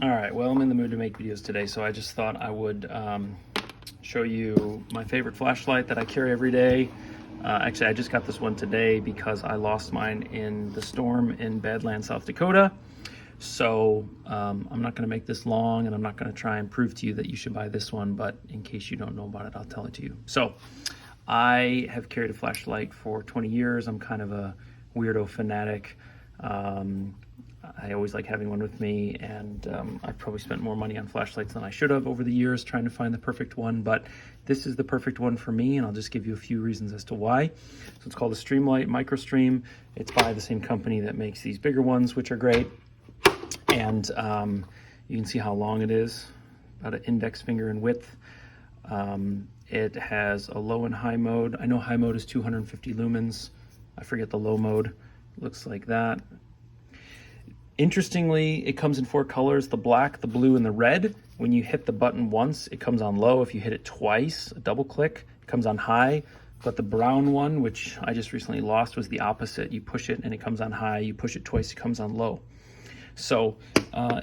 All right, well, I'm in the mood to make videos today, so I just thought I would show you my favorite flashlight that I carry every day. Actually, I just got this one today because I lost mine in the storm in Badlands, South Dakota. So I'm not going to make this long, and I'm not going to try and prove to you that you should buy this one, but in case you don't know about it, I'll tell it to you. So I have carried a flashlight for 20 years. I'm kind of a weirdo fanatic. I always like having one with me, and I've probably spent more money on flashlights than I should have over the years trying to find the perfect one, but this is the perfect one for me, and I'll just give you a few reasons as to why. So it's called the Streamlight Microstream. It's by the same company that makes these bigger ones, which are great. And you can see how long it is, about an index finger in width. It has a low and high mode. I know high mode is 250 lumens. I forget the low mode. It looks like that. Interestingly, it comes in 4 colors, the black, the blue, and the red. When you hit the button once, it comes on low. If you hit it twice, a double click, it comes on high. But the brown one, which I just recently lost, was the opposite. You push it and it comes on high. You push it twice, it comes on low. So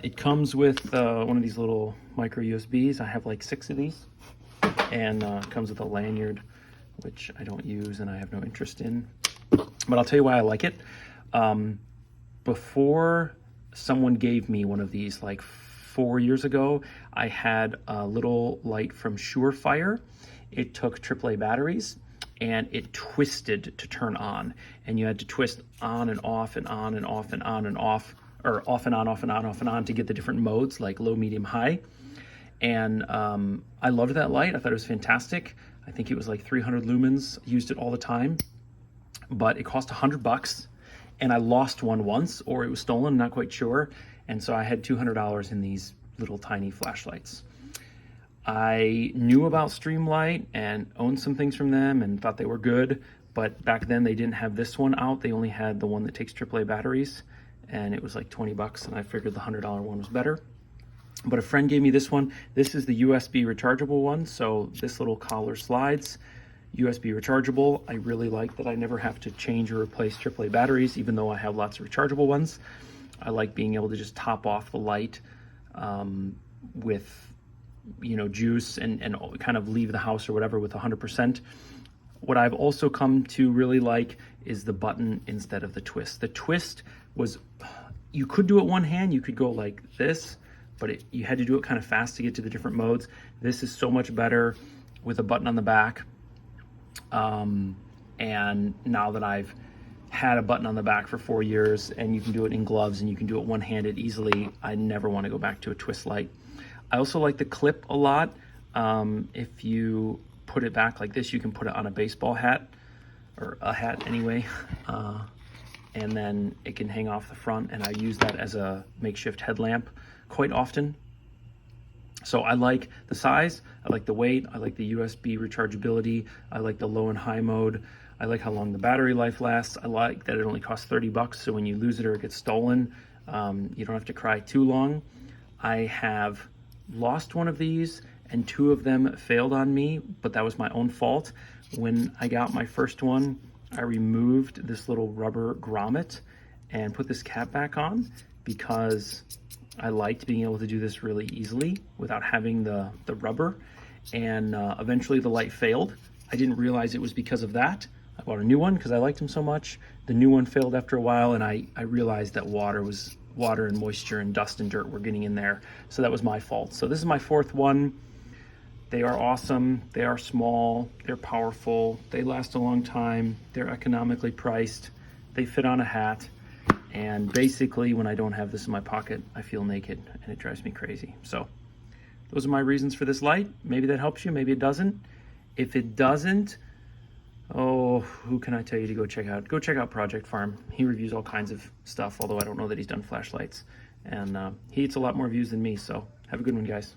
it comes with one of these little micro USBs. I have like 6 of these. And it comes with a lanyard, which I don't use and I have no interest in. But I'll tell you why I like it. Before someone gave me one of these like 4 years ago, I had a little light from Surefire. It took AAA batteries and it twisted to turn on, and you had to twist on and off and on and off and on and off, or off and on, off and on, off and on, to get the different modes like low, medium, high. And I loved that light. I thought it was fantastic. I think it was like 300 lumens. I used it all the time, but it cost $100. And I lost one once, or it was stolen, not quite sure. And so I had $200 in these little tiny flashlights. I knew about Streamlight and owned some things from them and thought they were good, but back then they didn't have this one out. They only had the one that takes AAA batteries, and it was like 20 bucks, and I figured the $100 one was better. But a friend gave me this one. This is the USB rechargeable one, so this little collar slides. USB rechargeable. I really like that I never have to change or replace AAA batteries, even though I have lots of rechargeable ones. I like being able to just top off the light with, juice and kind of leave the house or whatever with 100%. What I've also come to really like is the button instead of the twist. The twist was, you could do it one hand, you could go like this, but you had to do it kind of fast to get to the different modes. This is so much better with a button on the back. And now that I've had a button on the back for 4 years, and you can do it in gloves and you can do it one-handed easily, I never want to go back to a twist light. I also like the clip a lot. If you put it back like this, you can put it on a baseball hat, or a hat anyway, and then it can hang off the front, and I use that as a makeshift headlamp quite often. So I like the size, I like the weight, I like the USB rechargeability, I like the low and high mode, I like how long the battery life lasts, I like that it only costs 30 bucks, so when you lose it or it gets stolen, you don't have to cry too long. I have lost one of these, and 2 of them failed on me, but that was my own fault. When I got my first one, I removed this little rubber grommet and put this cap back on because I liked being able to do this really easily without having the rubber, and eventually the light failed. I didn't realize it was because of that. I bought a new one because I liked them so much. The new one failed after a while, and I realized that water and moisture and dust and dirt were getting in there, so that was my fault. So this is my 4th one. They are awesome. They are small. They're powerful. They last a long time. They're economically priced. They fit on a hat. And basically, when I don't have this in my pocket, I feel naked, and it drives me crazy. So those are my reasons for this light. Maybe that helps you, maybe it doesn't. If it doesn't, oh, who can I tell you to go check out? Go check out Project Farm. He reviews all kinds of stuff, although I don't know that he's done flashlights. And he gets a lot more views than me, so have a good one, guys.